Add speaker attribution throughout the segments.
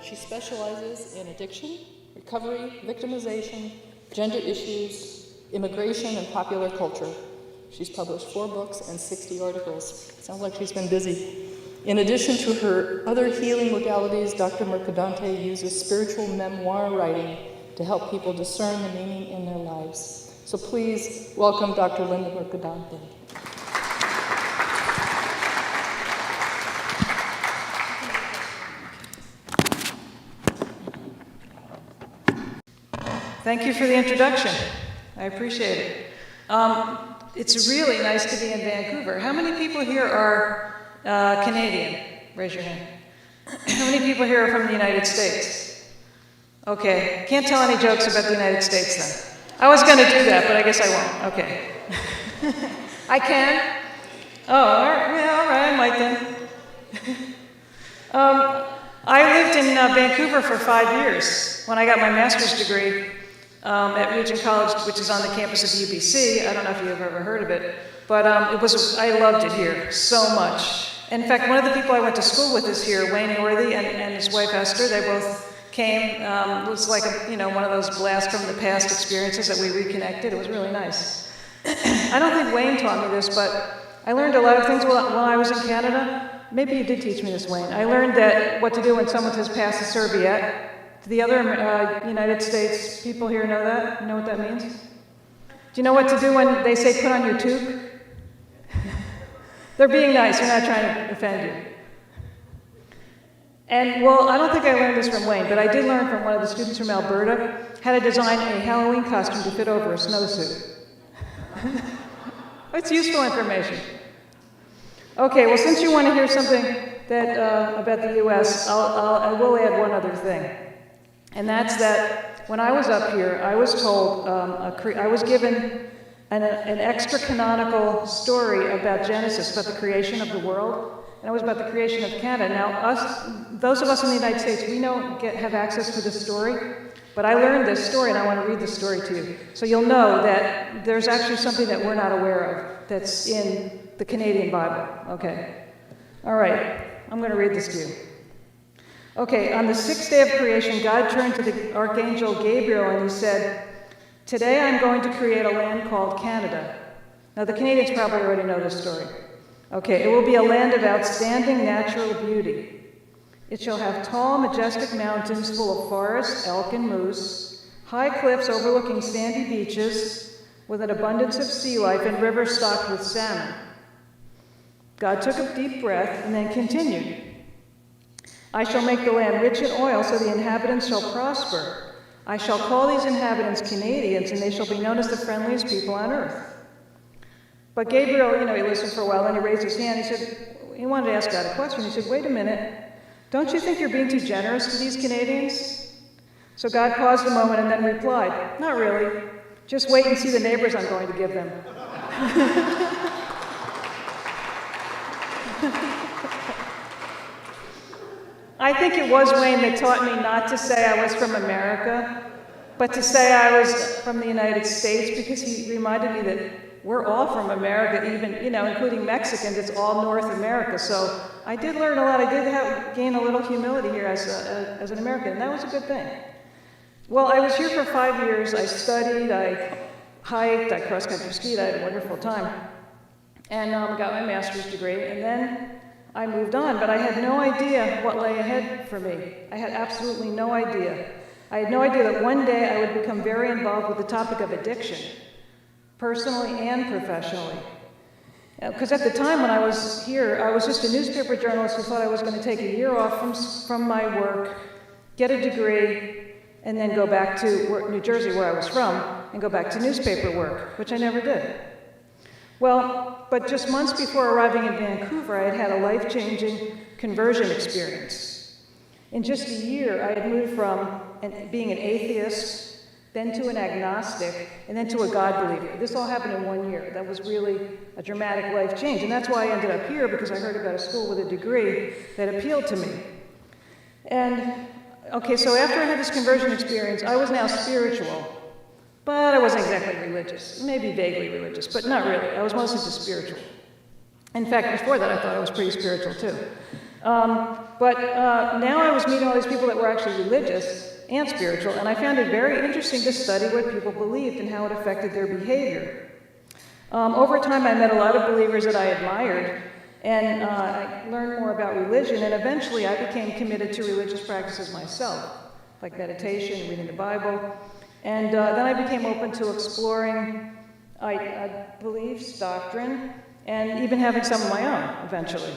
Speaker 1: She specializes in addiction, recovery, victimization, gender issues, immigration, and popular culture. She's published 4 books and 60 articles. Sounds like she's been busy. In addition to her other healing modalities, Dr. Mercadante uses spiritual memoir writing to help people discern the meaning in their lives. So please welcome Dr. Linda Mercadante.
Speaker 2: Thank you for the introduction. I appreciate it. It's really nice to be in Vancouver. How many people here are Canadian? Raise your hand. How many people here are from the United States? Okay, can't tell any jokes about the United States then. I was going to do that, but I guess I won't. Okay. I can? Oh, all right, yeah, all right, I might then. I lived in Vancouver for 5 years when I got my master's degree at Regent College, which is on the campus of UBC. I don't know if you've ever heard of it, but I loved it here so much. In fact, one of the people I went to school with is here, Wayne Northey and his wife Esther. They both came. It was like one of those blast from the past experiences that we reconnected. It was really nice. I don't think Wayne taught me this, but I learned a lot of things while I was in Canada. Maybe you did teach me this, Wayne. I learned that what to do when someone says pass the serviette. Do the other United States people here know that? You know what that means? Do you know what to do when they say put on your toque? They're being nice. They're not trying to offend you. And, well, I don't think I learned this from Wayne, but I did learn from one of the students from Alberta how to design a Halloween costume to fit over a snowsuit. It's useful information. Okay, well, since you want to hear something that about the U.S., I will add one other thing. And that's that when I was up here, I was told, I was given an extra canonical story about Genesis, about the creation of the world, and it was about the creation of Canada. Now, those of us in the United States, we don't have access to this story, but I learned this story, and I want to read this story to you. So you'll know that there's actually something that we're not aware of that's in the Canadian Bible. Okay. All right. I'm going to read this to you. Okay, on the 6th day of creation, God turned to the archangel Gabriel and he said, "Today I'm going to create a land called Canada." Now, the Canadians probably already know this story. Okay, it will be a land of outstanding natural beauty. It shall have tall, majestic mountains full of forest, elk, and moose, high cliffs overlooking sandy beaches with an abundance of sea life and rivers stocked with salmon. God took a deep breath and then continued, "I shall make the land rich in oil so the inhabitants shall prosper. I shall call these inhabitants Canadians, and they shall be known as the friendliest people on earth." But Gabriel, he listened for a while, then he raised his hand. He wanted to ask God a question. He said, "Wait a minute, don't you think you're being too generous to these Canadians?" So God paused a moment and then replied, "Not really. Just wait and see the neighbors I'm going to give them." I think it was Wayne that taught me not to say I was from America, but to say I was from the United States, because he reminded me that we're all from America, even, including Mexicans, it's all North America. So I did learn a lot. I did gain a little humility here as an American, and that was a good thing. Well, I was here for 5 years. I studied, I hiked, I cross-country skied. I had a wonderful time, and got my master's degree, and then I moved on, but I had no idea what lay ahead for me. I had absolutely no idea. I had no idea that one day I would become very involved with the topic of addiction, personally and professionally. Because at the time when I was here, I was just a newspaper journalist who thought I was going to take a year off from my work, get a degree, and then go back to New Jersey, where I was from, and go back to newspaper work, which I never did. Well, but just months before arriving in Vancouver, I had had a life-changing conversion experience. In just a year, I had moved from being an atheist, then to an agnostic, and then to a God believer. This all happened in 1 year. That was really a dramatic life change, and that's why I ended up here, because I heard about a school with a degree that appealed to me. And, okay, so after I had this conversion experience, I was now spiritual. But I wasn't exactly religious, maybe vaguely religious, but not really. I was mostly just spiritual. In fact, before that, I thought I was pretty spiritual too. Now I was meeting all these people that were actually religious and spiritual, and I found it very interesting to study what people believed and how it affected their behavior. Over time, I met a lot of believers that I admired, and I learned more about religion, and eventually I became committed to religious practices myself, like meditation, reading the Bible, and then I became open to exploring beliefs, doctrine, and even having some of my own, eventually.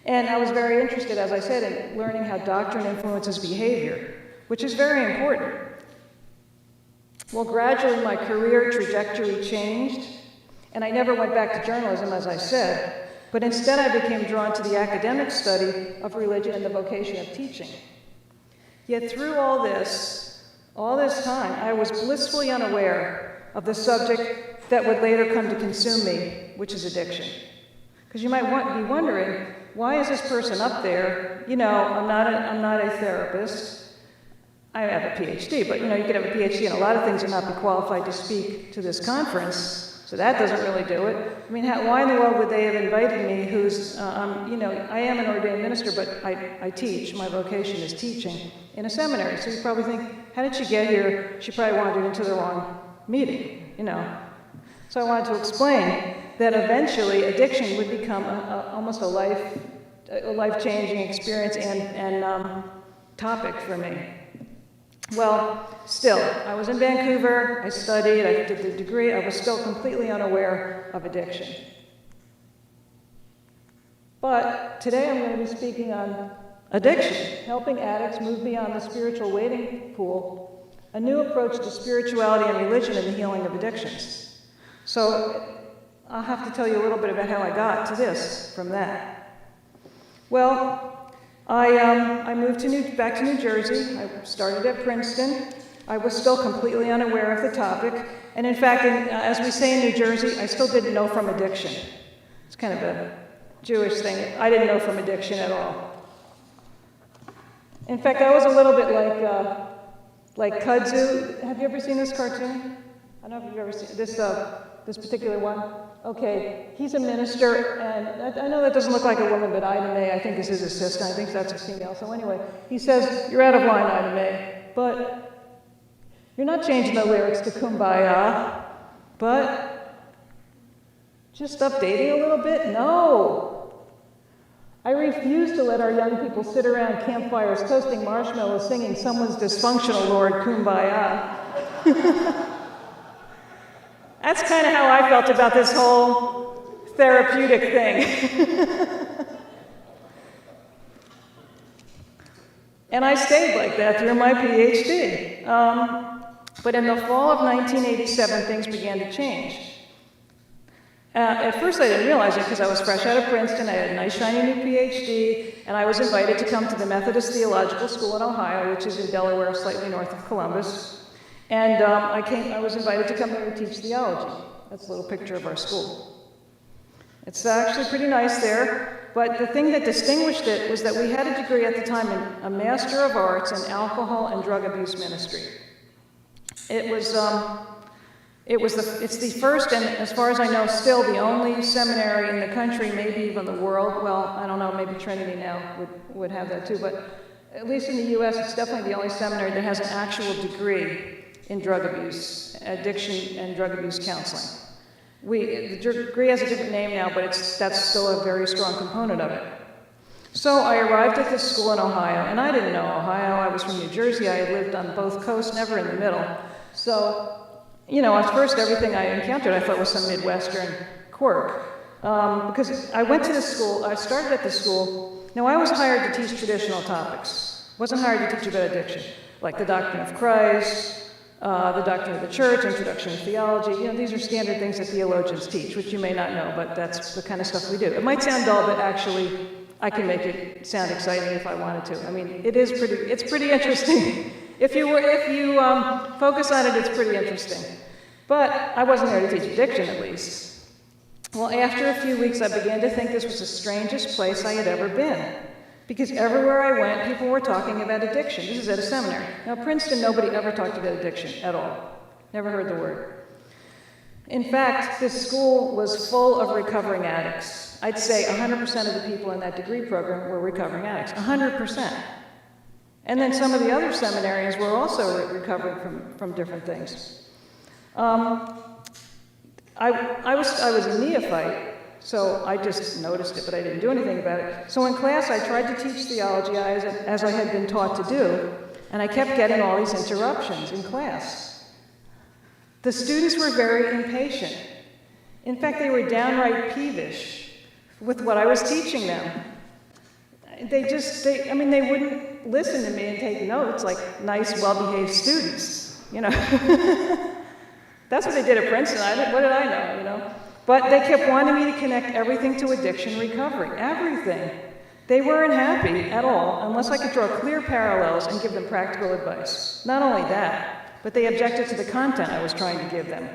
Speaker 2: And I was very interested, as I said, in learning how doctrine influences behavior, which is very important. Well, gradually my career trajectory changed, and I never went back to journalism, as I said, but instead I became drawn to the academic study of religion and the vocation of teaching. Yet through all this time, I was blissfully unaware of the subject that would later come to consume me, which is addiction. Because you might be wondering, why is this person up there? You know, I'm not a therapist. I have a Ph.D., but you know, you could have a Ph.D. in a lot of things and not be qualified to speak to this conference. So that doesn't really do it. I mean, why in the world would they have invited me who's, you know, I am an ordained minister, but I teach. My vocation is teaching in a seminary. So you probably think, how did she get here? She probably wandered into the wrong meeting, you know. So I wanted to explain that eventually addiction would become almost a life-changing experience and topic for me. Well, still, I was in Vancouver, I studied, I did the degree, I was still completely unaware of addiction. But today I'm going to be speaking on addiction, helping addicts move beyond the spiritual wading pool, a new approach to spirituality and religion in the healing of addictions. So I'll have to tell you a little bit about how I got to this from that. Well, I moved back to New Jersey. I started at Princeton. I was still completely unaware of the topic. And in fact, as we say in New Jersey, I still didn't know from addiction. It's kind of a Jewish thing. I didn't know from addiction at all. In fact, I was a little bit like Kudzu. Have you ever seen this cartoon? I don't know if you've ever seen this particular one. Okay, he's a minister, and I know that doesn't look like a woman, but Ida May, I think, is his assistant. I think that's a female. So anyway, he says, "You're out of line, Ida May, but you're not changing the lyrics to Kumbaya, but just updating a little bit? No. I refuse to let our young people sit around campfires toasting marshmallows singing someone's dysfunctional Lord Kumbaya." That's kind of how I felt about this whole therapeutic thing. And I stayed like that through my Ph.D. But in the fall of 1987, things began to change. At first, I didn't realize it because I was fresh out of Princeton. I had a nice, shiny new Ph.D., and I was invited to come to the Methodist Theological School in Ohio, which is in Delaware, slightly north of Columbus. And I was invited to come there to teach theology. That's a little picture of our school. It's actually pretty nice there, but the thing that distinguished it was that we had a degree at the time in a Master of Arts in Alcohol and Drug Abuse Ministry. It's the first, and as far as I know, still the only seminary in the country, maybe even the world. Well, I don't know, maybe Trinity now would have that too, but at least in the US, it's definitely the only seminary that has an actual degree in drug abuse, addiction, and drug abuse counseling. The degree has a different name now, but that's still a very strong component of it. So I arrived at this school in Ohio, and I didn't know Ohio. I was from New Jersey. I had lived on both coasts, never in the middle. So, you know, at first everything I encountered I thought was some Midwestern quirk. Because I went to this school, I started at this school. Now, I was hired to teach traditional topics. Wasn't hired to teach about addiction, like the doctrine of Christ, the doctrine of the church, introduction to theology. You know, these are standard things that theologians teach, which you may not know, but that's the kind of stuff we do. It might sound dull, but actually, I can make it sound exciting if I wanted to. I mean, it's pretty interesting. If you focus on it, it's pretty interesting. But I wasn't there to teach addiction, at least. Well, after a few weeks, I began to think this was the strangest place I had ever been. Because everywhere I went, people were talking about addiction. This is at a seminary. Now, Princeton, nobody ever talked about addiction at all. Never heard the word. In fact, this school was full of recovering addicts. I'd say 100% of the people in that degree program were recovering addicts, 100%. And then some of the other seminarians were also recovering from different things. I was a neophyte, so I just noticed it, but I didn't do anything about it. So in class, I tried to teach theology as I had been taught to do, and I kept getting all these interruptions in class. The students were very impatient. In fact, they were downright peevish with what I was teaching them. They wouldn't listen to me and take notes like nice, well-behaved students, you know. That's what they did at Princeton. What did I know, you know? But they kept wanting me to connect everything to addiction recovery, everything. They weren't happy at all unless I could draw clear parallels and give them practical advice. Not only that, but they objected to the content I was trying to give them.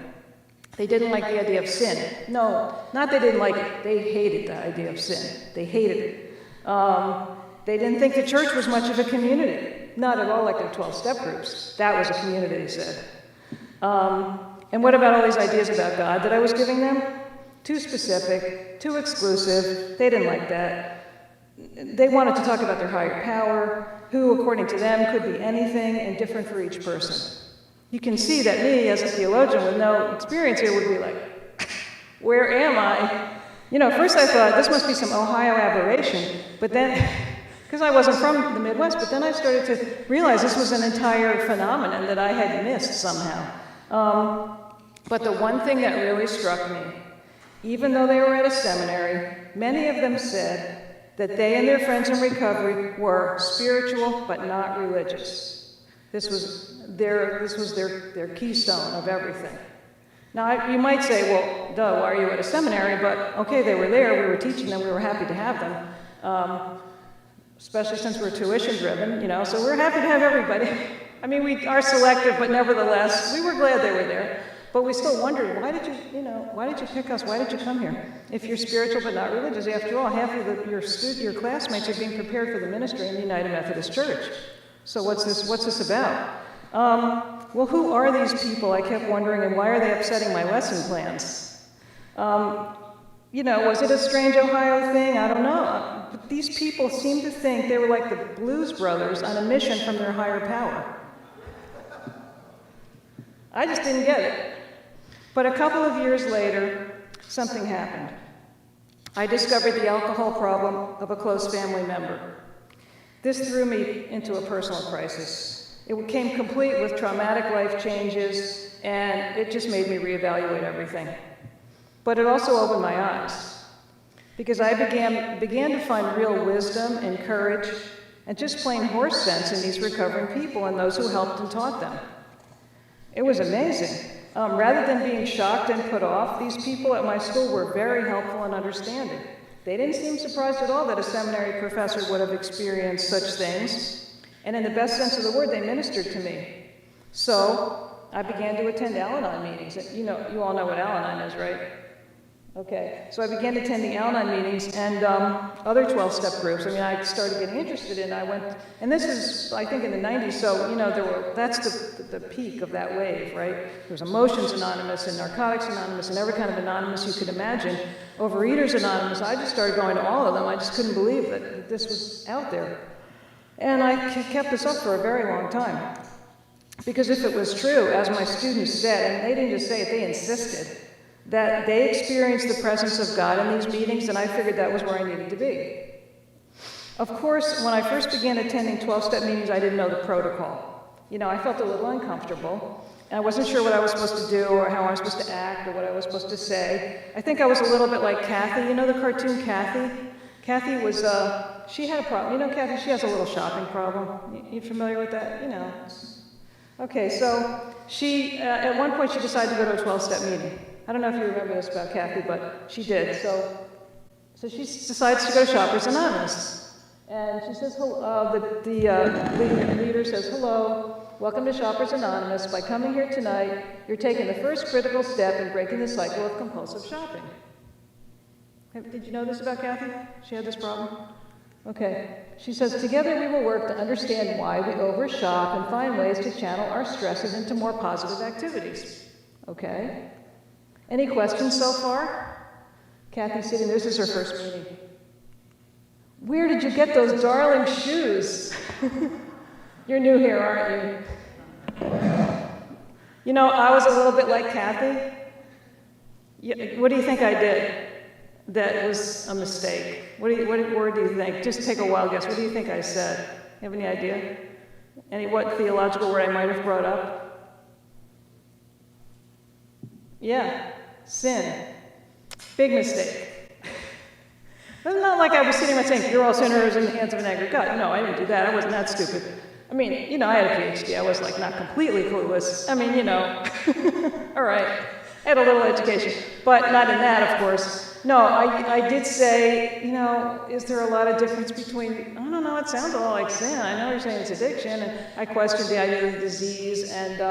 Speaker 2: They didn't like the idea of sin. No, not they didn't like it. They hated the idea of sin. They hated it. They didn't think the church was much of a community. Not at all like their 12-step groups. That was a community, they said. And what about all these ideas about God that I was giving them? Too specific, too exclusive. They didn't like that. They wanted to talk about their higher power, who, according to them, could be anything and different for each person. You can see that me, as a theologian with no experience here, would be like, where am I? You know, at first I thought, this must be some Ohio aberration, but then, because I wasn't from the Midwest, but then I started to realize this was an entire phenomenon that I had missed somehow. But the one thing that really struck me, even though they were at a seminary, many of them said that they and their friends in recovery were spiritual but not religious. This was their keystone of everything. Now, you might say, well, duh, why are you at a seminary? But okay, they were there, we were teaching them, we were happy to have them, especially since we're tuition driven, you know, so we're happy to have everybody. I mean, we are selective, but nevertheless, we were glad they were there. But we still wondered, why did you pick us? Why did you come here? If you're spiritual but not religious, after all, half of your classmates are being prepared for the ministry in the United Methodist Church. So what's this about? Well, who are these people? I kept wondering, and why are they upsetting my lesson plans? You know, was it a strange Ohio thing? I don't know. But these people seemed to think they were like the Blues Brothers on a mission from their higher power. I just didn't get it. But a couple of years later, something happened. I discovered the alcohol problem of a close family member. This threw me into a personal crisis. It came complete with traumatic life changes, and it just made me reevaluate everything. But it also opened my eyes, because I began to find real wisdom and courage and just plain horse sense in these recovering people and those who helped and taught them. It was amazing. Rather than being shocked and put off, these people at my school were very helpful and understanding. They didn't seem surprised at all that a seminary professor would have experienced such things. And in the best sense of the word, they ministered to me. So I began to attend Al-Anon meetings. You all know what Al-Anon is, right? Okay, so I began attending Al-Anon meetings and other 12-step groups. I mean, I started getting interested in. I went, and this is, I think, in the 90s. So that's the peak of that wave, right? There was Emotions Anonymous and Narcotics Anonymous and every kind of anonymous you could imagine. Overeaters Anonymous. I just started going to all of them. I just couldn't believe that this was out there, and I kept this up for a very long time, because if it was true, as my students said, and they didn't just say it, they insisted, that they experienced the presence of God in these meetings, and I figured that was where I needed to be. Of course, when I first began attending 12-step meetings, I didn't know the protocol. You know, I felt a little uncomfortable, and I wasn't sure what I was supposed to do or how I was supposed to act or what I was supposed to say. I think I was a little bit like Kathy. You know the cartoon Kathy? Kathy was, she had a problem. You know Kathy, she has a little shopping problem. You familiar with that? You know. Okay, so she, at one point she decided to go to a 12-step meeting. I don't know if you remember this about Kathy, but she did. So she decides to go to Shoppers Anonymous. And she says, the leader says, hello, welcome to Shoppers Anonymous. By coming here tonight, you're taking the first critical step in breaking the cycle of compulsive shopping. Did you know this about Kathy? She had this problem? Okay. She says, together we will work to understand why we overshop and find ways to channel our stresses into more positive activities. Okay. Any questions so far? Kathy's sitting, this is her first meeting. Where did you get those darling shoes? You're new here, aren't you? You know, I was a little bit like Kathy. What do you think I did that was a mistake? What word do you think? Just take a wild guess. What do you think I said? You have any idea? What theological word I might have brought up? Yeah, sin. Big mistake. It's not like I was sitting there saying, you're all sinners in the hands of an angry God. No, I didn't do that. I wasn't that stupid. I mean, you know, I had a Ph.D. I was like not completely clueless. I mean, you know, all right. I had a little education, but not in that, of course. No, I did say, you know, is there a lot of difference between, I don't know, it sounds a lot like sin. I know you're saying it's addiction, and I questioned the idea of disease, and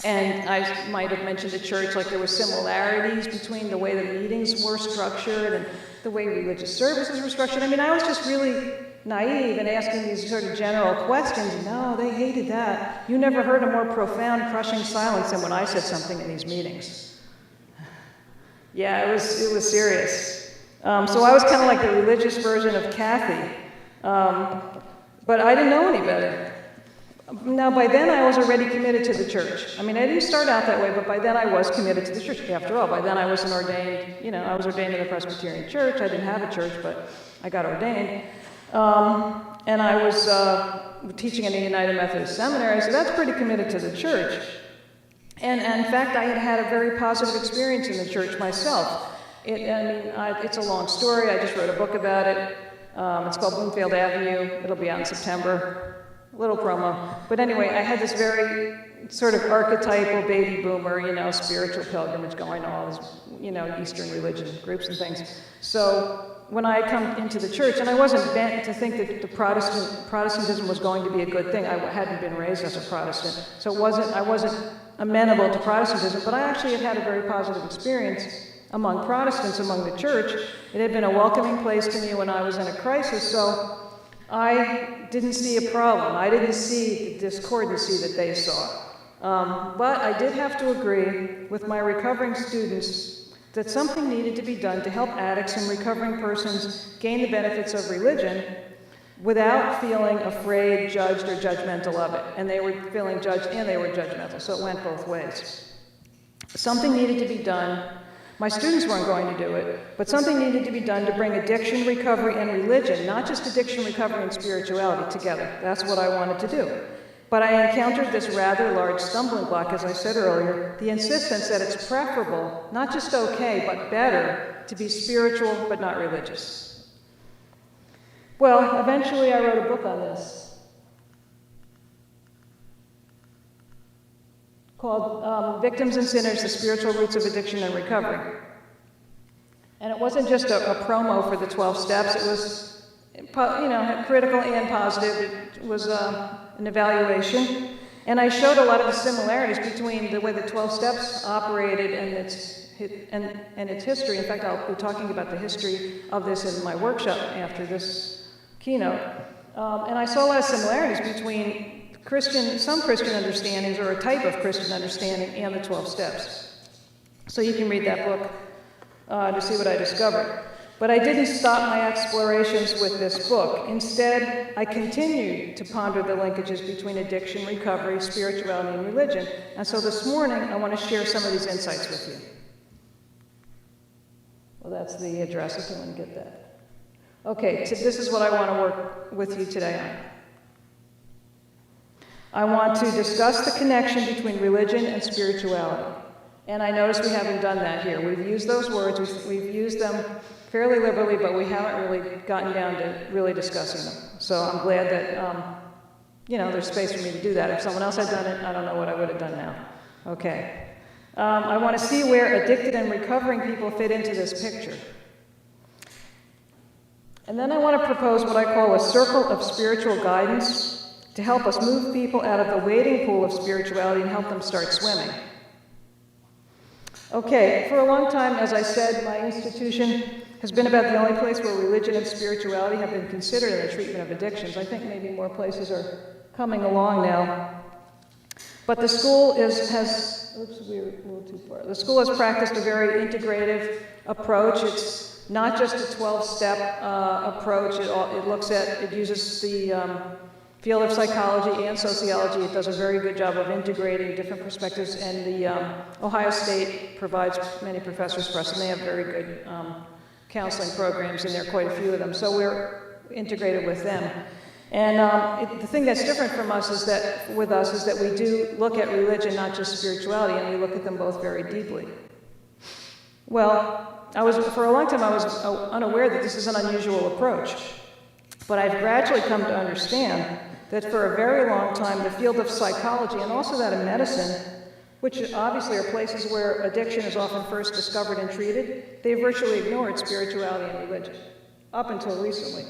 Speaker 2: I might have mentioned at church like there were similarities between the way the meetings were structured and the way religious services were structured. I mean, I was just really naive and asking these sort of general questions. No, they hated that. You never heard a more profound, crushing silence than when I said something in these meetings. Yeah, it was serious. So I was kind of like the religious version of Kathy, but I didn't know any better. Now, by then I was already committed to the church. I mean, I didn't start out that way, but by then I was committed to the church. After all, by then I was an ordained, you know, I was ordained in a Presbyterian church. I didn't have a church, but I got ordained. And I was teaching in the United Methodist Seminary, so that's pretty committed to the church. And in fact, I had a very positive experience in the church myself. It's a long story. I just wrote a book about it. It's called Bloomfield Avenue. It'll be out in September. Little promo. But anyway, I had this very sort of archetypal baby boomer, you know, spiritual pilgrimage going on, all these, you know, Eastern religion groups and things. So when I come into the church, and I wasn't bent to think that the Protestantism was going to be a good thing. I hadn't been raised as a Protestant, so I wasn't amenable to Protestantism, but I actually had a very positive experience among Protestants, among the church. It had been a welcoming place to me when I was in a crisis, so I didn't see a problem. I didn't see the discordancy that they saw. But I did have to agree with my recovering students that something needed to be done to help addicts and recovering persons gain the benefits of religion without feeling afraid, judged, or judgmental of it. And they were feeling judged and they were judgmental, so it went both ways. Something needed to be done. My students weren't going to do it, but something needed to be done to bring addiction, recovery, and religion, not just addiction, recovery, and spirituality, together. That's what I wanted to do. But I encountered this rather large stumbling block, as I said earlier, the insistence that it's preferable, not just okay, but better, to be spiritual but not religious. Well, eventually I wrote a book on this called Victims and Sinners, The Spiritual Roots of Addiction and Recovery. And it wasn't just a promo for the 12 steps, it was, you know, critical and positive. It was an evaluation. And I showed a lot of the similarities between the way the 12 steps operated and its history. In fact, I'll be talking about the history of this in my workshop after this keynote. And I saw a lot of similarities between some Christian understandings, or a type of Christian understanding, and the 12 steps. So you can read that book to see what I discovered. But I didn't stop my explorations with this book. Instead, I continued to ponder the linkages between addiction, recovery, spirituality, and religion. And so this morning, I want to share some of these insights with you. Well, that's the address if you want to get that. Okay, so this is what I want to work with you today on. I want to discuss the connection between religion and spirituality. And I notice we haven't done that here. We've used those words, we've used them fairly liberally, but we haven't really gotten down to really discussing them. So I'm glad that, you know, there's space for me to do that. If someone else had done it, I don't know what I would have done now. Okay. I want to see where addicted and recovering people fit into this picture. And then I want to propose what I call a circle of spiritual guidance to help us move people out of the wading pool of spirituality and help them start swimming. Okay, for a long time, as I said, my institution has been about the only place where religion and spirituality have been considered in the treatment of addictions. I think maybe more places are coming along now. But the school has practiced a very integrative approach. It's not just a 12-step approach. It looks at, it uses the field of psychology and sociology. It does a very good job of integrating different perspectives, and the Ohio State provides many professors for us, and they have very good counseling programs, and there are quite a few of them. So we're integrated with them. And the thing that's different from us is that, with us, is that we do look at religion, not just spirituality, and we look at them both very deeply. Well, for a long time I was unaware that this is an unusual approach, but I've gradually come to understand that for a very long time the field of psychology and also that of medicine, which obviously are places where addiction is often first discovered and treated, they virtually ignored spirituality and religion, up until recently.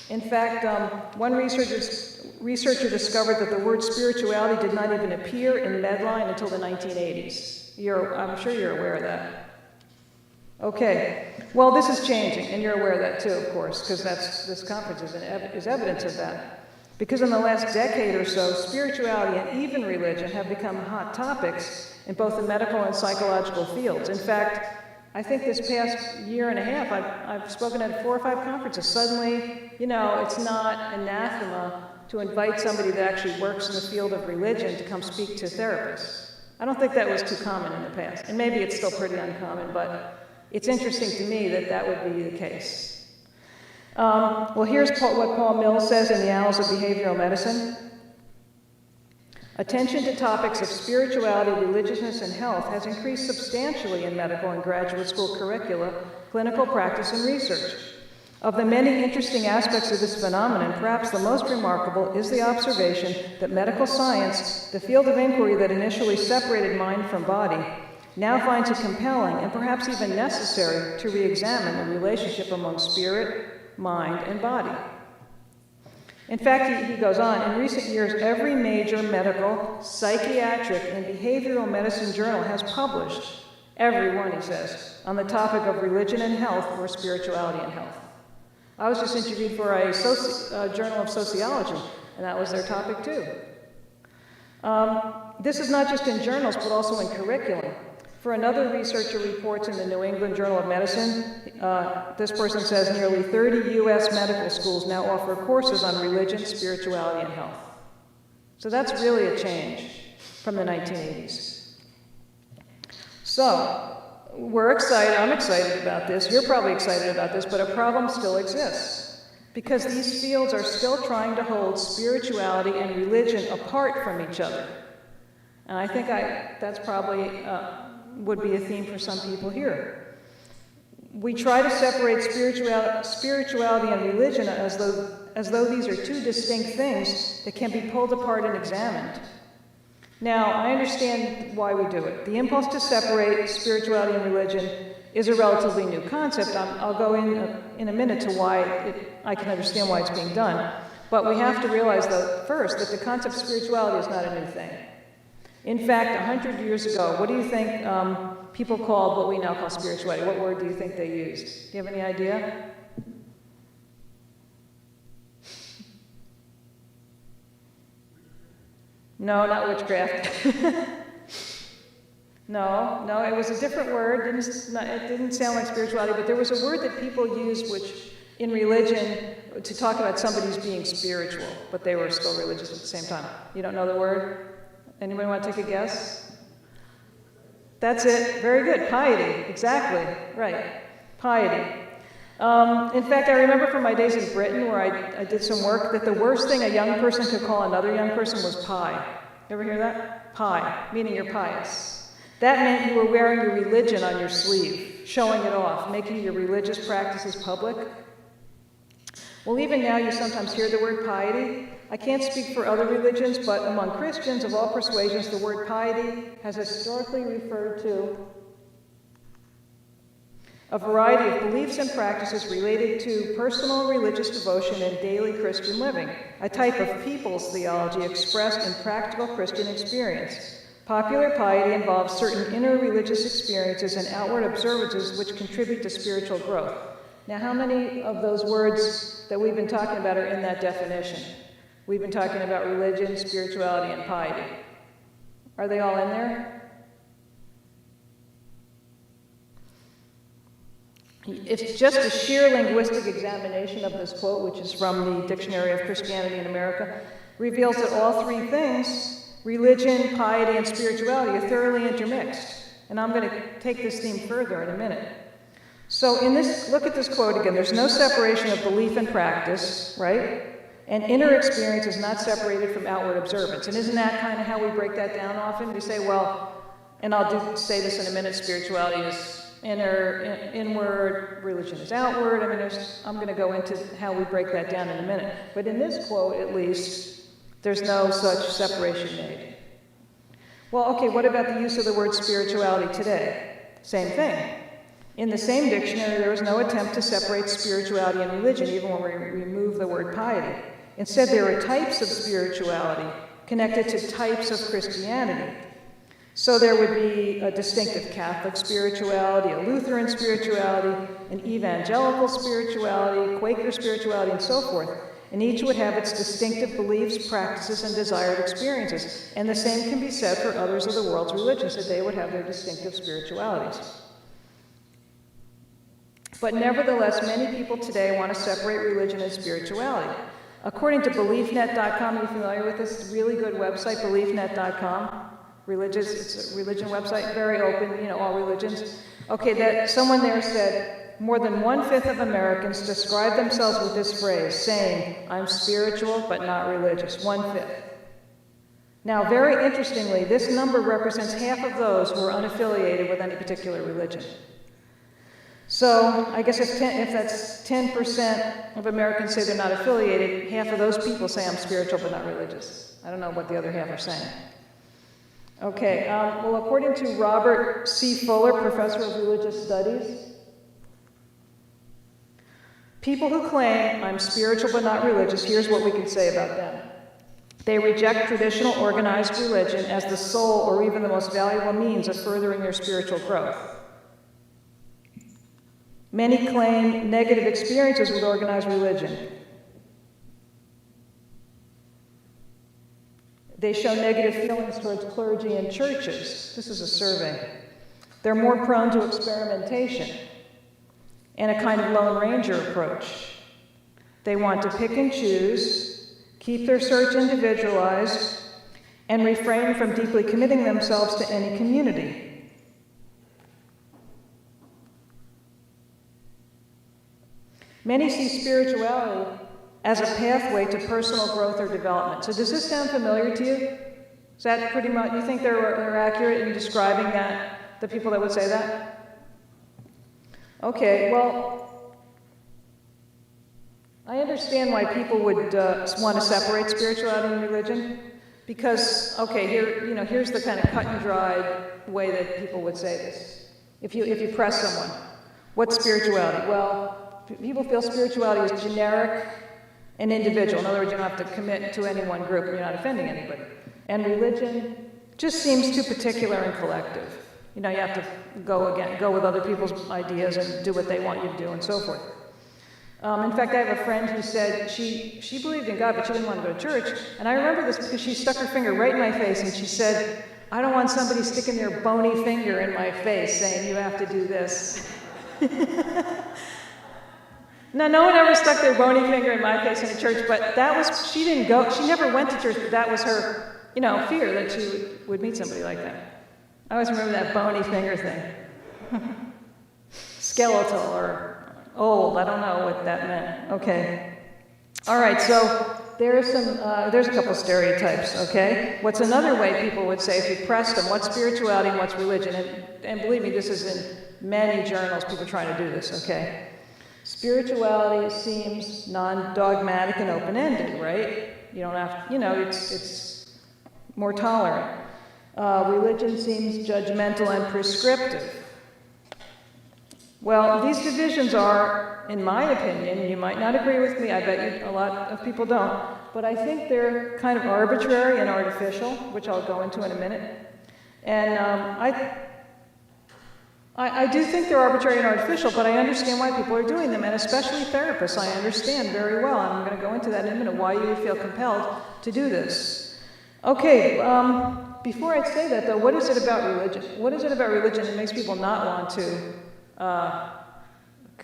Speaker 2: In fact, one researcher discovered that the word spirituality did not even appear in Medline until the 1980s. I'm sure you're aware of that. Okay, well, this is changing, and you're aware of that too, of course, because this conference is evidence of that. Because in the last decade or so, spirituality and even religion have become hot topics in both the medical and psychological fields. In fact, I think this past year and a half, I've spoken at 4 or 5 conferences. Suddenly, it's not anathema to invite somebody that actually works in the field of religion to come speak to therapists. I don't think that was too common in the past, and maybe it's still pretty uncommon, but it's interesting to me that that would be the case. Well, here's what Paul Mills says in the Annals of Behavioral Medicine. Attention to topics of spirituality, religiousness, and health has increased substantially in medical and graduate school curricula, clinical practice, and research. Of the many interesting aspects of this phenomenon, perhaps the most remarkable is the observation that medical science, the field of inquiry that initially separated mind from body, now finds it compelling and perhaps even necessary to re-examine the relationship among spirit, mind, and body. In fact, he goes on, in recent years, every major medical, psychiatric, and behavioral medicine journal has published, every one, he says, on the topic of religion and health or spirituality and health. I was just interviewed for a journal of sociology, and that was their topic too. This is not just in journals, but also in curriculum. For another researcher reports in the New England Journal of Medicine, this person says nearly 30 U.S. medical schools now offer courses on religion, spirituality, and health. So that's really a change from the 1980s. So, we're excited, I'm excited about this, you're probably excited about this, but a problem still exists. Because these fields are still trying to hold spirituality and religion apart from each other. And I think that's probably would be a theme for some people here. We try to separate spirituality and religion as though these are two distinct things that can be pulled apart and examined. Now, I understand why we do it. The impulse to separate spirituality and religion is a relatively new concept. I'll go in a minute to why I can understand why it's being done. But we have to realize, though, first, that the concept of spirituality is not a new thing. In fact, 100 years ago, what do you think people called what we now call spirituality? What word do you think they used? Do you have any idea? No, not witchcraft. No, it was a different word. It didn't sound like spirituality, but there was a word that people used which, in religion, to talk about somebody's being spiritual, but they were still religious at the same time. You don't know the word? Anybody want to take a guess? That's it. Very good. Piety. Exactly. Right. Piety. In fact, I remember from my days in Britain where I did some work that the worst thing a young person could call another young person was pie. You ever hear that? Pie, meaning you're pious. That meant you were wearing your religion on your sleeve, showing it off, making your religious practices public. Well, even now you sometimes hear the word piety. I can't speak for other religions, but among Christians of all persuasions, the word piety has historically referred to a variety of beliefs and practices related to personal religious devotion and daily Christian living, a type of people's theology expressed in practical Christian experience. Popular piety involves certain inner religious experiences and outward observances which contribute to spiritual growth. Now, how many of those words that we've been talking about are in that definition? We've been talking about religion, spirituality, and piety. Are they all in there? It's just a sheer linguistic examination of this quote, which is from the Dictionary of Christianity in America, reveals that all three things, religion, piety, and spirituality, are thoroughly intermixed. And I'm going to take this theme further in a minute. So look at this quote again. There's no separation of belief and practice, right? And inner experience is not separated from outward observance. And isn't that kind of how we break that down often? We say, well, and I'll say this in a minute, spirituality is inward, religion is outward. I mean, I'm going to go into how we break that down in a minute. But in this quote, at least, there's no such separation made. Well, okay, what about the use of the word spirituality today? Same thing. In the same dictionary, there was no attempt to separate spirituality and religion, even when we remove the word piety. Instead, there are types of spirituality connected to types of Christianity. So there would be a distinctive Catholic spirituality, a Lutheran spirituality, an evangelical spirituality, Quaker spirituality, and so forth. And each would have its distinctive beliefs, practices, and desired experiences. And the same can be said for others of the world's religions, that they would have their distinctive spiritualities. But nevertheless, many people today want to separate religion and spirituality. According to BeliefNet.com, are you familiar with this really good website, BeliefNet.com? It's a religion website, very open, all religions. Okay, that someone there said, more than 1/5 of Americans describe themselves with this phrase, saying, I'm spiritual but not religious, 1/5. Now, very interestingly, this number represents half of those who are unaffiliated with any particular religion. So, I guess if that's 10% of Americans say they're not affiliated, half of those people say I'm spiritual but not religious. I don't know what the other half are saying. Okay, well, according to Robert C. Fuller, professor of religious studies, people who claim I'm spiritual but not religious, here's what we can say about them. They reject traditional organized religion as the sole or even the most valuable means of furthering their spiritual growth. Many claim negative experiences with organized religion. They show negative feelings towards clergy and churches. This is a survey. They're more prone to experimentation and a kind of Lone Ranger approach. They want to pick and choose, keep their search individualized, and refrain from deeply committing themselves to any community. Many see spirituality as a pathway to personal growth or development. So does this sound familiar to you? Is that pretty much, you think they're accurate in describing that, the people that would say that? Okay, well, I understand why people would want to separate spirituality and religion, because, okay, here's the kind of cut and dried way that people would say this. If you press someone, what's spirituality? Well, people feel spirituality is generic and individual. In other words, you don't have to commit to any one group and you're not offending anybody. And religion just seems too particular and collective. You have to go with other people's ideas and do what they want you to do and so forth. In fact, I have a friend who said she believed in God, but she didn't want to go to church. And I remember this because she stuck her finger right in my face and she said, I don't want somebody sticking their bony finger in my face saying you have to do this. Now, no one ever stuck their bony finger in my face in a church, but she didn't go, she never went to church, but that was her, fear that she would meet somebody like that. I always remember that bony finger thing. Skeletal or old, I don't know what that meant. Okay. All right, so there's a couple stereotypes, okay? What's another way people would say, if you pressed them, what's spirituality and what's religion? And believe me, this is in many journals, people trying to do this, okay? Spirituality seems non-dogmatic and open-ended, right? You don't have to, it's more tolerant. Religion seems judgmental and prescriptive. Well, these divisions are, in my opinion, you might not agree with me, I bet a lot of people don't, but I think they're kind of arbitrary and artificial, which I'll go into in a minute. And I do think they're arbitrary and artificial, but I understand why people are doing them, and especially therapists, I understand very well, and I'm going to go into that in a minute, why you would feel compelled to do this. Okay, before I say that, though, what is it about religion? What is it about religion that makes people not want to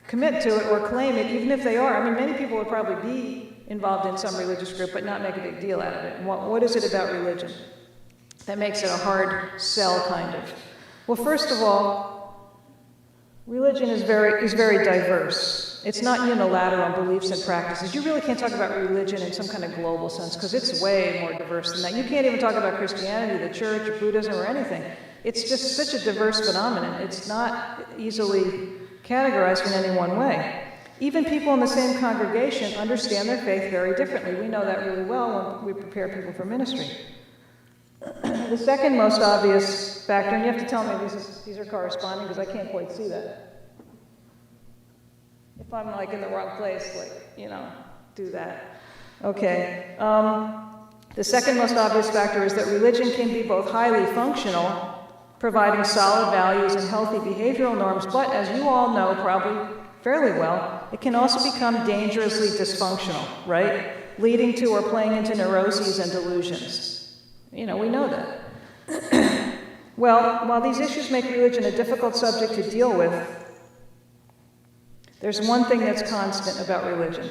Speaker 2: commit to it or claim it, even if they are. I mean, many people would probably be involved in some religious group, but not make a big deal out of it. And what is it about religion that makes it a hard sell, kind of? Well, first of all, religion is very diverse. It's not unilateral on beliefs and practices. You really can't talk about religion in some kind of global sense, because it's way more diverse than that. You can't even talk about Christianity, the church, or Buddhism, or anything. It's just such a diverse phenomenon. It's not easily categorized in any one way. Even people in the same congregation understand their faith very differently. We know that really well when we prepare people for ministry. The second most obvious factor, and you have to tell me these are corresponding because I can't quite see that. If I'm like in the wrong place, do that. Okay. The second most obvious factor is that religion can be both highly functional, providing solid values and healthy behavioral norms, but as you all know probably fairly well, it can also become dangerously dysfunctional, right? Leading to or playing into neuroses and delusions. We know that. Well, while these issues make religion a difficult subject to deal with, there's one thing that's constant about religion.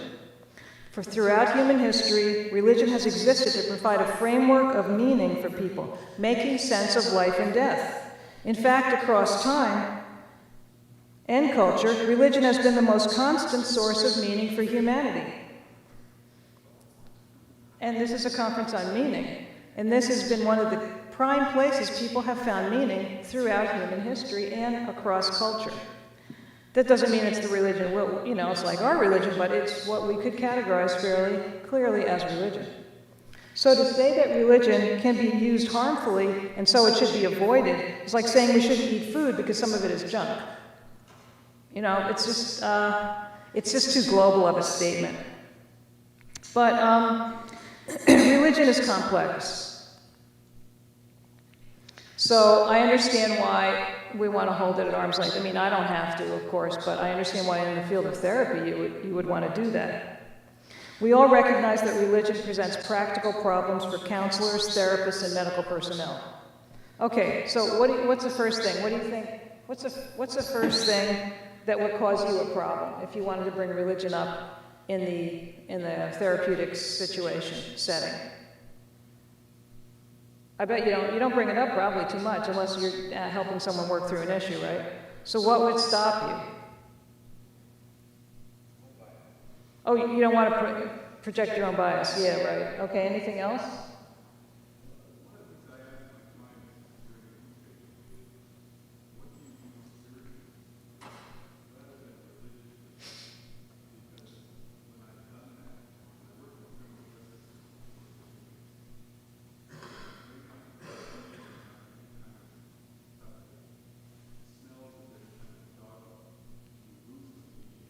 Speaker 2: For throughout human history, religion has existed to provide a framework of meaning for people, making sense of life and death. In fact, across time and culture, religion has been the most constant source of meaning for humanity. And this is a conference on meaning. And this has been one of the prime places people have found meaning throughout human history and across culture. That doesn't mean it's the religion, it's like our religion, but it's what we could categorize fairly clearly as religion. So to say that religion can be used harmfully and so it should be avoided is like saying we shouldn't eat food because some of it is junk. It's just too global of a statement. But religion is complex. So I understand why we want to hold it at arm's length. I mean, I don't have to, of course, but I understand why in the field of therapy you would want to do that. We all recognize that religion presents practical problems for counselors, therapists, and medical personnel. Okay, so what's the first thing? What do you think? What's the first thing that would cause you a problem if you wanted to bring religion up in the therapeutics setting? I bet you don't bring it up probably too much unless you're helping someone work through an issue, right? So what would stop you? Oh, you don't want to project your own bias. Yeah, right. Okay, anything else?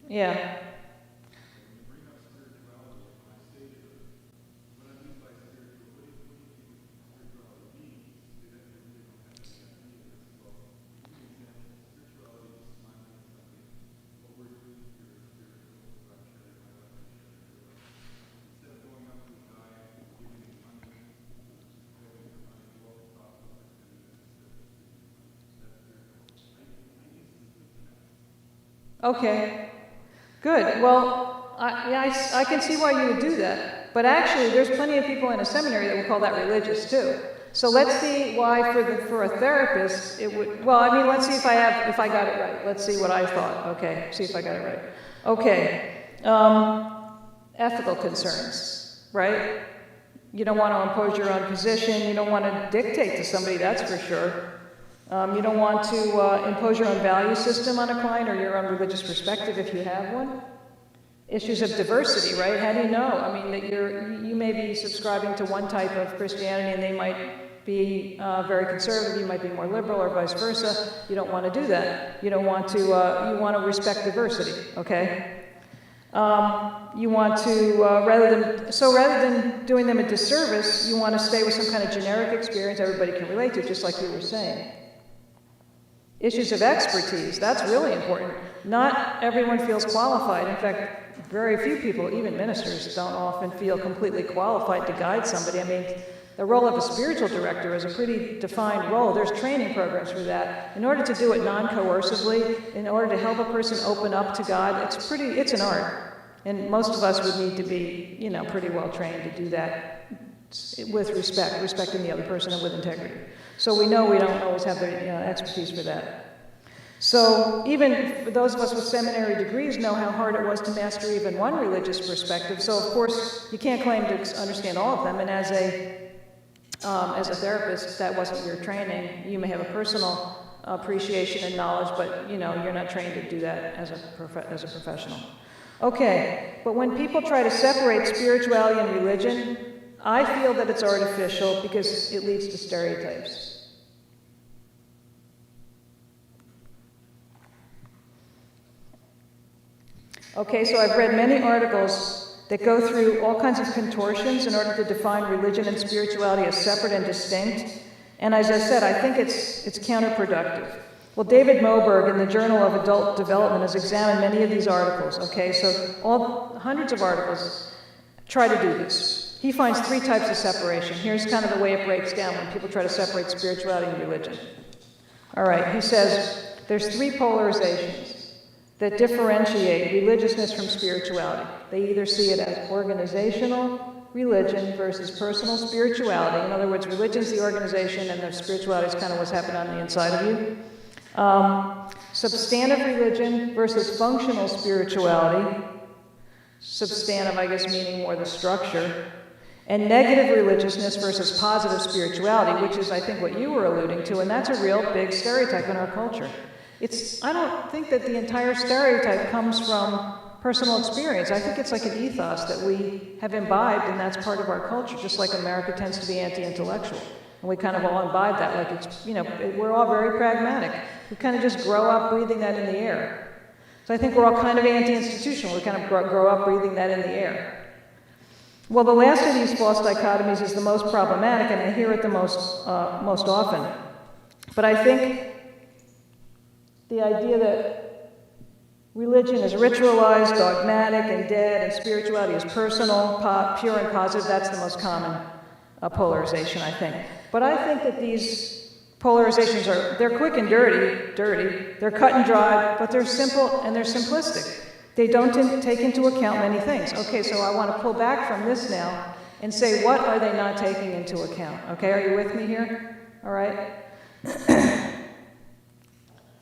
Speaker 2: Yeah. Okay. Good. Well, I can see why you would do that. But actually, there's plenty of people in a seminary that would call that religious too. So let's see why for a therapist it would. Well, I mean, let's see if I got it right. Let's see what I thought. Okay. See if I got it right. Okay. Ethical concerns, right? You don't want to impose your own position. You don't want to dictate to somebody. That's for sure. You don't want to impose your own value system on a client or your own religious perspective if you have one. Issues of diversity, right? How do you know? I mean, that you may be subscribing to one type of Christianity and they might be very conservative, you might be more liberal, or vice versa. You don't want to do that. You don't want to, you want to respect diversity, okay? You want to, rather than doing them a disservice, you want to stay with some kind of generic experience everybody can relate to, just like you were saying. Issues of expertise, that's really important. Not everyone feels qualified. In fact, very few people, even ministers, don't often feel completely qualified to guide somebody. I mean, the role of a spiritual director is a pretty defined role. There's training programs for that. In order to do it non-coercively, in order to help a person open up to God, it's an art. And most of us would need to be, pretty well trained to do that with respecting the other person and with integrity. So we know we don't always have the expertise for that. So even for those of us with seminary degrees know how hard it was to master even one religious perspective. So of course, you can't claim to understand all of them. And as a therapist, that wasn't your training. You may have a personal appreciation and knowledge, but you're not trained to do that as a professional. Okay, but when people try to separate spirituality and religion, I feel that it's artificial because it leads to stereotypes. Okay, so I've read many articles that go through all kinds of contortions in order to define religion and spirituality as separate and distinct. And as I said, I think it's counterproductive. Well, David Moberg in the Journal of Adult Development has examined many of these articles, okay? So hundreds of articles try to do this. He finds 3 types of separation. Here's kind of the way it breaks down when people try to separate spirituality and religion. All right, he says there's 3 polarizations that differentiate religiousness from spirituality. They either see it as organizational religion versus personal spirituality. In other words, religion's the organization and the spirituality is kind of what's happening on the inside of you. Substantive religion versus functional spirituality. Substantive, I guess, meaning more the structure. And negative religiousness versus positive spirituality, which is, I think, what you were alluding to, and that's a real big stereotype in our culture. I don't think that the entire stereotype comes from personal experience. I think it's like an ethos that we have imbibed, and that's part of our culture, just like America tends to be anti-intellectual. And we kind of all imbibe that, like it's, we're all very pragmatic. We kind of just grow up breathing that in the air. So I think we're all kind of anti-institutional. We kind of grow up breathing that in the air. Well, the last of these false dichotomies is the most problematic, and I hear it the most often. But I think the idea that religion is ritualized, dogmatic, and dead, and spirituality is personal, pure, and positive, that's the most common polarization, I think. But I think that these polarizations they're quick and dirty, they're cut and dry, but they're simple and they're simplistic. They don't take into account many things. Okay, so I want to pull back from this now and say, what are they not taking into account? Okay, are you with me here? All right?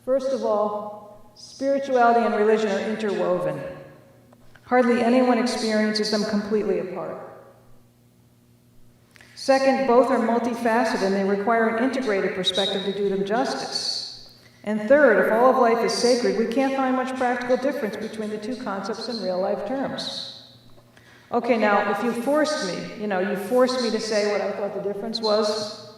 Speaker 2: First of all, spirituality and religion are interwoven. Hardly anyone experiences them completely apart. Second, both are multifaceted and they require an integrated perspective to do them justice. And third, if all of life is sacred, we can't find much practical difference between the 2 concepts in real-life terms. Okay, now, if you forced me, you forced me to say what I thought the difference was,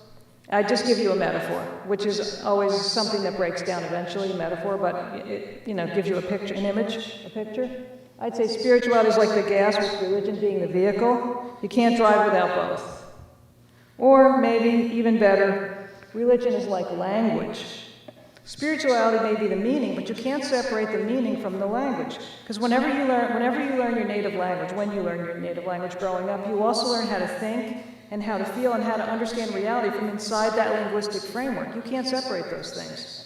Speaker 2: I'd just give you a metaphor, which is always something that breaks down eventually, a metaphor, but it gives you a picture, an image, a picture. I'd say spirituality is like the gas, with religion being the vehicle. You can't drive without both. Or maybe, even better, religion is like language. Spirituality may be the meaning, but you can't separate the meaning from the language. Because whenever you learn your native language, when you learn your native language growing up, you also learn how to think and how to feel and how to understand reality from inside that linguistic framework. You can't separate those things.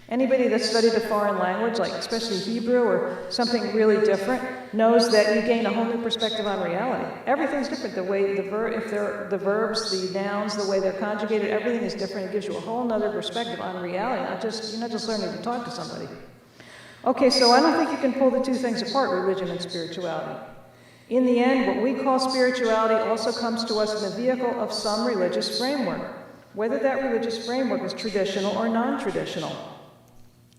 Speaker 2: Anybody that's studied a foreign language, like especially Hebrew or something really different, knows that you gain a whole new perspective on reality. Everything's different. The way the verbs, the nouns, the way they're conjugated, everything is different. It gives you a whole other perspective on reality. You're not just learning to talk to somebody. Okay, so I don't think you can pull the 2 things apart, religion and spirituality. In the end, what we call spirituality also comes to us in the vehicle of some religious framework, whether that religious framework is traditional or non-traditional.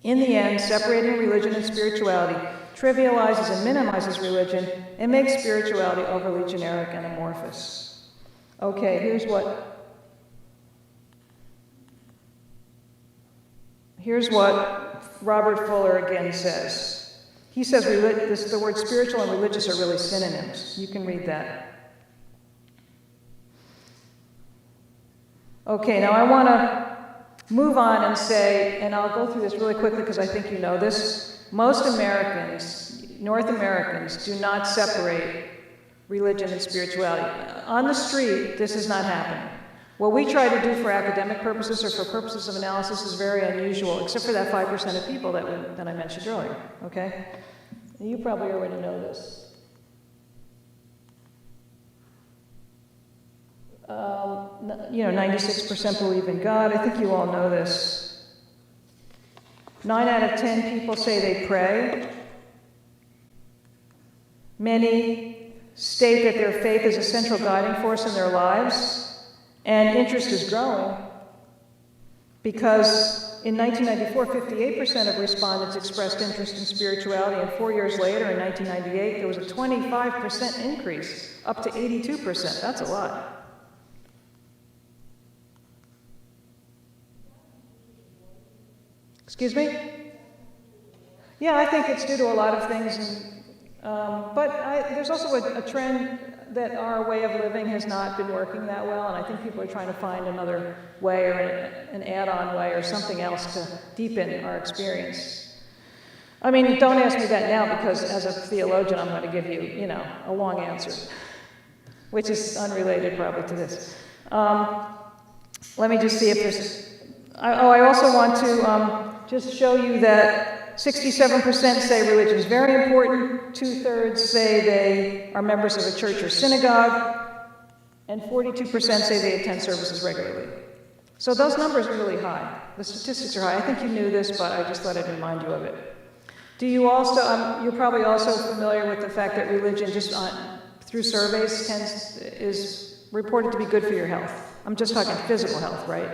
Speaker 2: In the end, separating religion and spirituality trivializes and minimizes religion and makes spirituality overly generic and amorphous. Okay, here's what Robert Fuller again says. He says the word spiritual and religious are really synonyms. You can read that. Okay, now I want to move on and say, and I'll go through this really quickly because I think you know this, most Americans, North Americans, do not separate religion and spirituality. On the street, this is not happening. what we try to do for academic purposes or for purposes of analysis is very unusual, except for that 5% of people that I mentioned earlier, okay? You probably already know this. 96% believe in God. I think you all know this. 9 out of 10 people say they pray. Many state that their faith is a central guiding force in their lives, and interest is growing because in 1994, 58% of respondents expressed interest in spirituality, and 4 years later, in 1998, there was a 25% increase, up to 82%. That's a lot. Excuse me? Yeah, I think it's due to a lot of things, but there's also a trend that our way of living has not been working that well, and I think people are trying to find another way or an add-on way or something else to deepen our experience. I mean, don't ask me that now because as a theologian, I'm going to give you, a long answer, which is unrelated probably to this. Let me just see if there's... I also want to just show you that 67% say religion is very important, 2/3 say they are members of a church or synagogue, and 42% say they attend services regularly. So those numbers are really high. The statistics are high. I think you knew this, but I just thought I'd remind you of it. Do you also, you're probably also familiar with the fact that religion, just through surveys, is reported to be good for your health. I'm just talking physical health, right?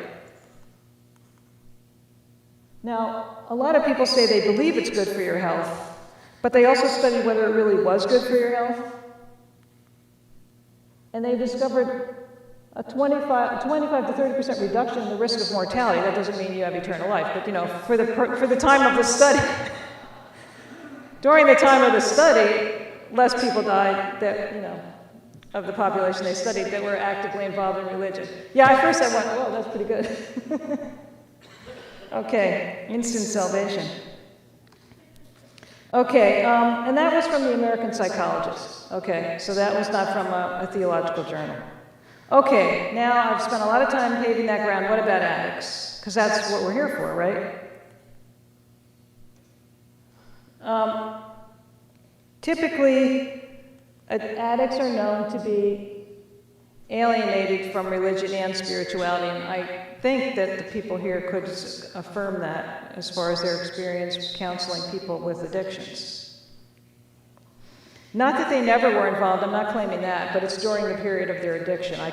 Speaker 2: Now, a lot of people say they believe it's good for your health, but they also studied whether it really was good for your health. And they discovered a 25 to 30% reduction in the risk of mortality. That doesn't mean you have eternal life, but for the time of the study, during the time of the study, less people died of the population they studied that were actively involved in religion. Yeah, at first I went, whoa, that's pretty good. Okay, instant salvation. Okay, and that was from the American Psychologist. Okay, so that was not from a theological journal. Okay, now I've spent a lot of time paving that ground. What about addicts? Because that's what we're here for, right? Typically, addicts are known to be alienated from religion and spirituality, and I think that the people here could affirm that as far as their experience counseling people with addictions. Not that they never were involved, I'm not claiming that, but it's during the period of their addiction. I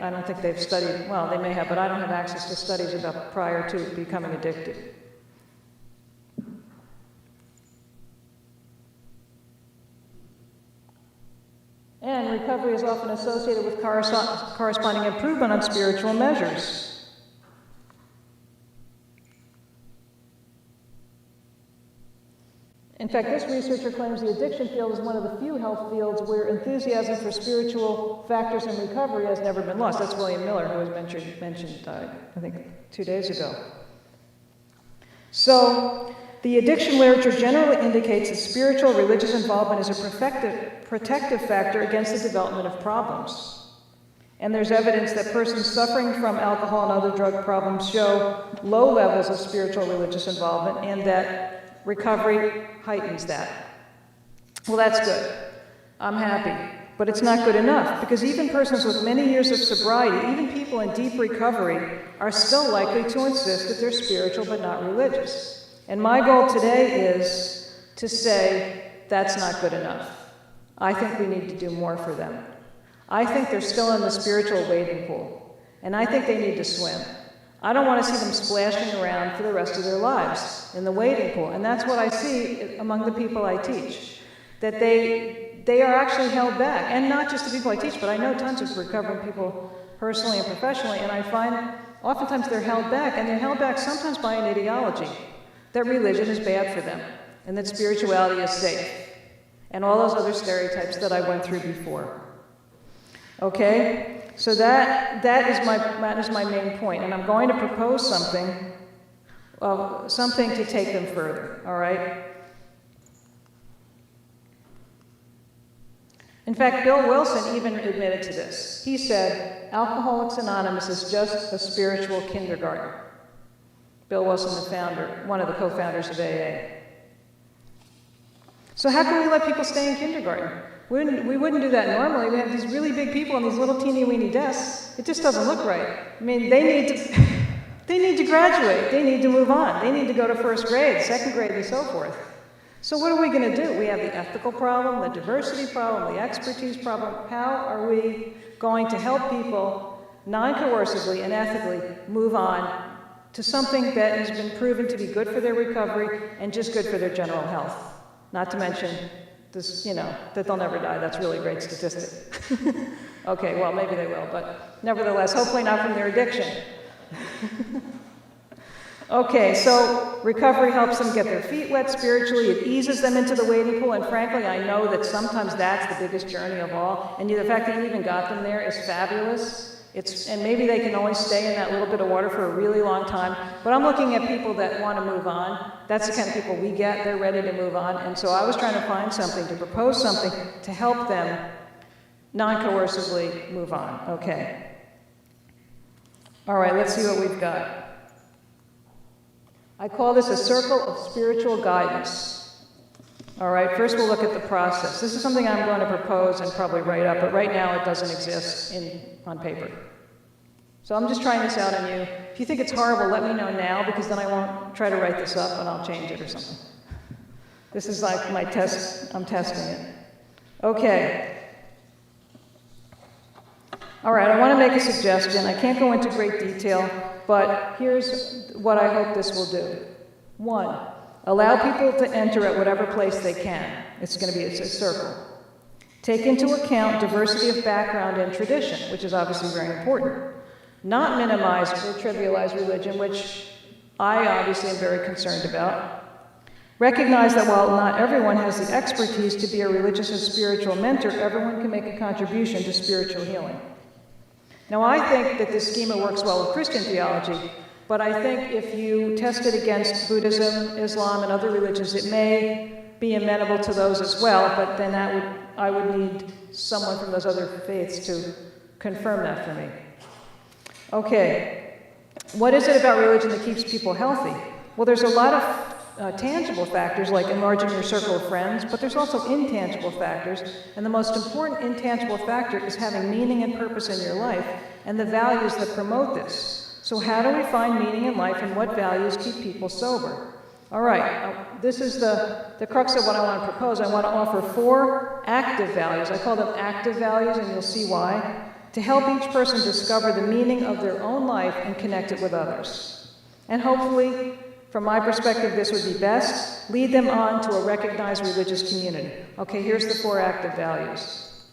Speaker 2: don't think they've studied, well, they may have, but I don't have access to studies about prior to becoming addicted. And recovery is often associated with corresponding improvement on spiritual measures. In fact, this researcher claims the addiction field is one of the few health fields where enthusiasm for spiritual factors in recovery has never been lost. That's William Miller, who was mentioned I think 2 days ago. So, the addiction literature generally indicates that spiritual religious involvement is a protective factor against the development of problems. And there's evidence that persons suffering from alcohol and other drug problems show low levels of spiritual religious involvement, and that recovery heightens that. Well, that's good. I'm happy. But it's not good enough, because even persons with many years of sobriety, even people in deep recovery, are still likely to insist that they're spiritual but not religious. And my goal today is to say that's not good enough. I think we need to do more for them. I think they're still in the spiritual wading pool, and I think they need to swim. I don't want to see them splashing around for the rest of their lives in the wading pool, and that's what I see among the people I teach, that they are actually held back, and not just the people I teach, but I know tons of recovering people personally and professionally, and I find oftentimes they're held back, and they're held back sometimes by an ideology that religion is bad for them, and that spirituality is safe, and all those other stereotypes that I went through before. Okay? So that is my main point, and I'm going to propose something to take them further, all right? In fact, Bill Wilson even admitted to this. He said, Alcoholics Anonymous is just a spiritual kindergarten. Bill Wilson, the founder, one of the co-founders of AA. So how can we let people stay in kindergarten? We wouldn't do that normally. We have these really big people on these little teeny-weeny desks. It just doesn't look right. I mean, they need to graduate. They need to move on. They need to go to first grade, second grade, and so forth. So what are we going to do? We have the ethical problem, the diversity problem, the expertise problem. How are we going to help people non-coercively and ethically move on to something that has been proven to be good for their recovery and just good for their general health? Not to mention this, that they'll never die. That's really a great statistic. Okay, well, maybe they will, but nevertheless, hopefully not from their addiction. Okay, so recovery helps them get their feet wet spiritually. It eases them into the wading pool, and frankly, I know that sometimes that's the biggest journey of all, and the fact that you even got them there is fabulous. And maybe they can only stay in that little bit of water for a really long time, but I'm looking at people that want to move on. That's the kind of people we get. They're ready to move on, and so I was trying to find something, to propose something to help them non-coercively move on. Okay. All right, let's see what we've got. I call this a circle of spiritual guidance. All right, first we'll look at the process. This is something I'm going to propose and probably write up, but right now it doesn't exist on paper. So I'm just trying this out on you. If you think it's horrible, let me know now, because then I won't try to write this up and I'll change it or something. This is like my test, I'm testing it. Okay. All right, I want to make a suggestion. I can't go into great detail, but here's what I hope this will do. 1, allow people to enter at whatever place they can. It's going to be a circle. Take into account diversity of background and tradition, which is obviously very important. Not minimize or trivialize religion, which I obviously am very concerned about. Recognize that while not everyone has the expertise to be a religious and spiritual mentor, everyone can make a contribution to spiritual healing. Now, I think that this schema works well with Christian theology, but I think if you test it against Buddhism, Islam, and other religions, it may be amenable to those as well, but then I would need someone from those other faiths to confirm that for me. Okay, what is it about religion that keeps people healthy? Well, there's a lot of tangible factors like enlarging your circle of friends, but there's also intangible factors, and the most important intangible factor is having meaning and purpose in your life and the values that promote this. So how do we find meaning in life, and what values keep people sober? All right, this is the crux of what I want to propose. I want to offer 4 active values. I call them active values, and you'll see why, to help each person discover the meaning of their own life and connect it with others. And hopefully, from my perspective, this would be best. Lead them on to a recognized religious community. Okay, here's the 4 active values.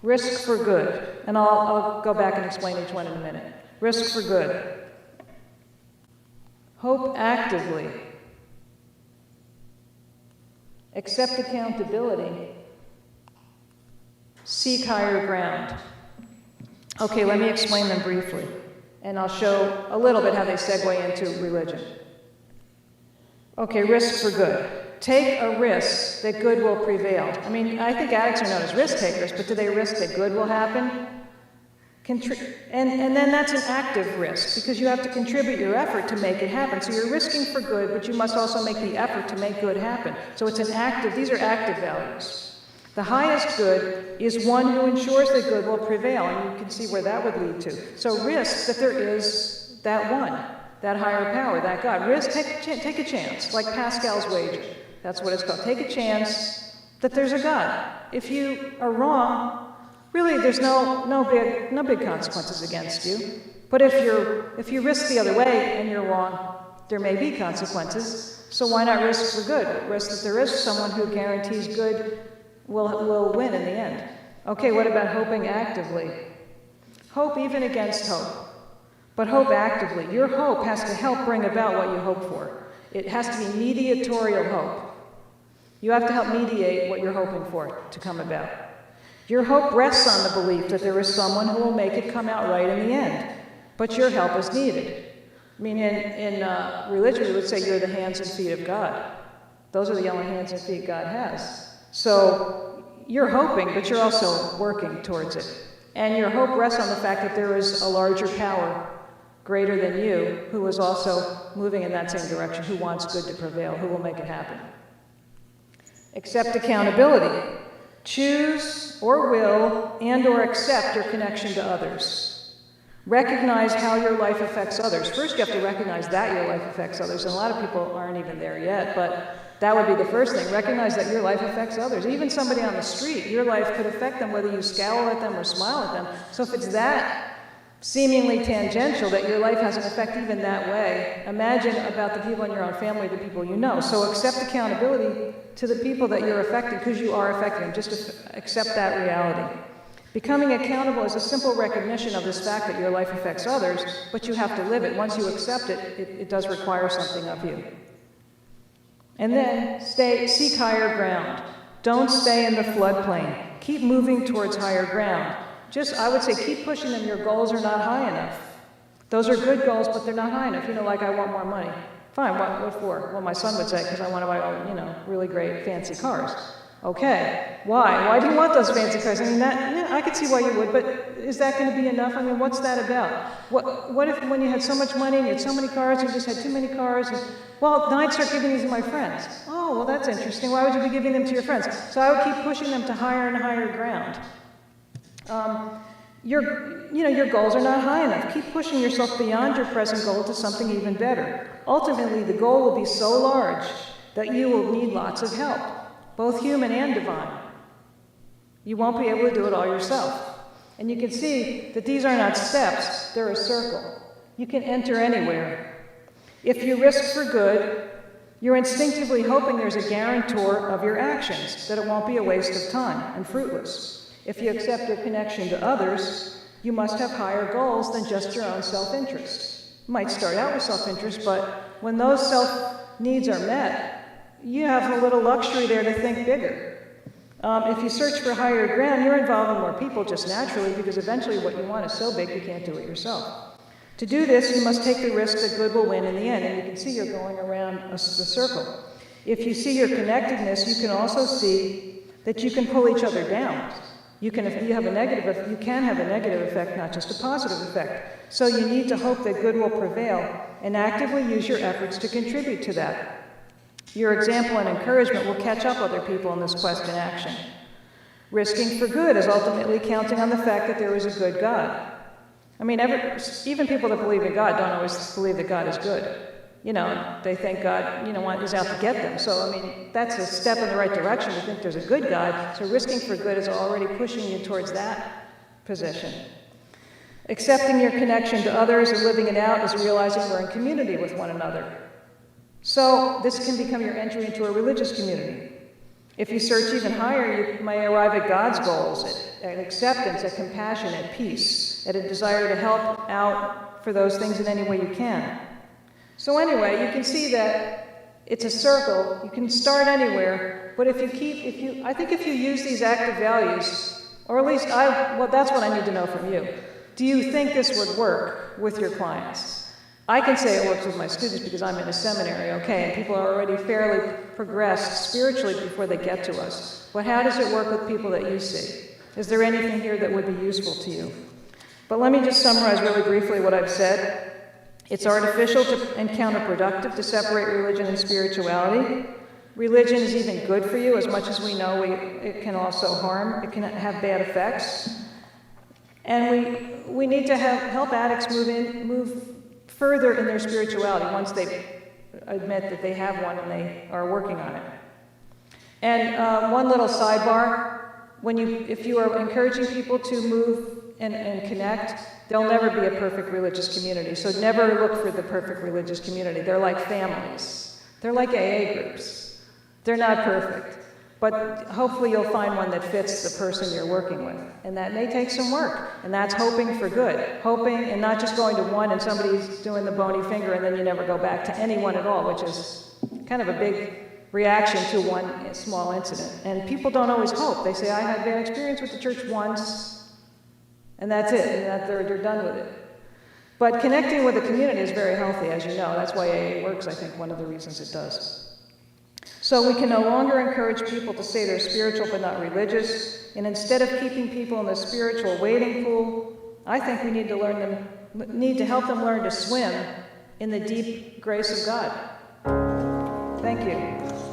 Speaker 2: Risk for good. And I'll go back and explain each one in a minute. Risk for good. Hope actively. Accept accountability. Seek higher ground. Okay, let me explain them briefly. And I'll show a little bit how they segue into religion. Okay, risk for good. Take a risk that good will prevail. I mean, I think addicts are known as risk takers, but do they risk that good will happen? And then that's an active risk, because you have to contribute your effort to make it happen. So you're risking for good, but you must also make the effort to make good happen. So it's these are active values. The highest good is one who ensures that good will prevail, and you can see where that would lead to. So risk that there is that one, that higher power, that God. Risk, take a chance, like Pascal's wager. That's what it's called. Take a chance that there's a God. If you are wrong, really there's no big consequences against you. But if you risk the other way and you're wrong, there may be consequences. So why not risk for good? Risk that there is someone who guarantees good will win in the end. Okay, what about hoping actively? Hope even against hope, but hope actively. Your hope has to help bring about what you hope for. It has to be mediatorial hope. You have to help mediate what you're hoping for to come about. Your hope rests on the belief that there is someone who will make it come out right in the end, but your help is needed. I mean, in religion, we would say you're the hands and feet of God. Those are the only hands and feet God has. So you're hoping, but you're also working towards it. And your hope rests on the fact that there is a larger power, greater than you, who is also moving in that same direction, who wants good to prevail, who will make it happen. Accept accountability. Choose or will and/or accept your connection to others. Recognize how your life affects others. First, you have to recognize that your life affects others, and a lot of people aren't even there yet, but that would be the first thing. Recognize that your life affects others. Even somebody on the street, your life could affect them whether you scowl at them or smile at them. So if it's that seemingly tangential, that your life has an effect even that way, imagine about the people in your own family, the people you know. So accept accountability to the people that you're affecting, because you are affecting them. Just accept that reality. Becoming accountable is a simple recognition of this fact that your life affects others, but you have to live it. Once you accept it, it does require something of you. And then seek higher ground. Don't stay in the floodplain. Keep moving towards higher ground. I would say, keep pushing them. Your goals are not high enough. Those are good goals, but they're not high enough. Like, I want more money. Fine, what for? Well, my son would say, because I want to buy, really great fancy cars. Okay, why? Why do you want those fancy cars? I mean, I could see why you would, but is that going to be enough? I mean, what's that about? What if when you had so much money and you had so many cars, you just had too many cars? Well, then I'd start giving these to my friends. Oh, well, that's interesting. Why would you be giving them to your friends? So I would keep pushing them to higher and higher ground. Your goals are not high enough. Keep pushing yourself beyond your present goal to something even better. Ultimately, the goal will be so large that you will need lots of help, both human and divine. You won't be able to do it all yourself. And you can see that these are not steps, they're a circle. You can enter anywhere. If you risk for good, you're instinctively hoping there's a guarantor of your actions, that it won't be a waste of time and fruitless. If you accept your connection to others, you must have higher goals than just your own self-interest. You might start out with self-interest, but when those self-needs are met, you have a little luxury there to think bigger. If you search for higher ground, you're involving more people just naturally, because eventually what you want is so big you can't do it yourself. To do this, you must take the risk that good will win in the end, and you can see you're going around the circle. If you see your connectedness, you can also see that you can pull each other down. If you have a negative, you can have a negative effect, not just a positive effect. So you need to hope that good will prevail and actively use your efforts to contribute to that. Your example and encouragement will catch up other people in this quest and action. Risking for good is ultimately counting on the fact that there is a good God. I mean, even people that believe in God don't always believe that God is good. They think God, is out to get them. So, I mean, that's a step in the right direction to think there's a good God. So risking for good is already pushing you towards that position. Accepting your connection to others and living it out is realizing we're in community with one another. So this can become your entry into a religious community. If you search even higher, you may arrive at God's goals, at acceptance, at compassion, at peace, at a desire to help out for those things in any way you can. So anyway, you can see that it's a circle. You can start anywhere, but I think if you use these active values, or at least that's what I need to know from you. Do you think this would work with your clients? I can say it works with my students because I'm in a seminary, okay, and people are already fairly progressed spiritually before they get to us. But how does it work with people that you see? Is there anything here that would be useful to you? But let me just summarize really briefly what I've said. It's artificial and counterproductive to separate religion and spirituality. Religion is even good for you, as much as we know it can also harm. It can have bad effects. And we need to help addicts move further in their spirituality once they admit that they have one and they are working on it. And one little sidebar, if you are encouraging people to move and connect, there'll never be a perfect religious community. So never look for the perfect religious community. They're like families. They're like AA groups. They're not perfect. But hopefully you'll find one that fits the person you're working with. And that may take some work. And that's hoping for good. Hoping and not just going to one and somebody's doing the bony finger and then you never go back to anyone at all, which is kind of a big reaction to one small incident. And people don't always hope. They say, I had a bad experience with the church once, and that's it, and they're done with it. But connecting with the community is very healthy, as you know. That's why AA works, I think, one of the reasons it does. So we can no longer encourage people to say they're spiritual but not religious, and instead of keeping people in the spiritual wading pool, I think we need to help them learn to swim in the deep grace of God. Thank you.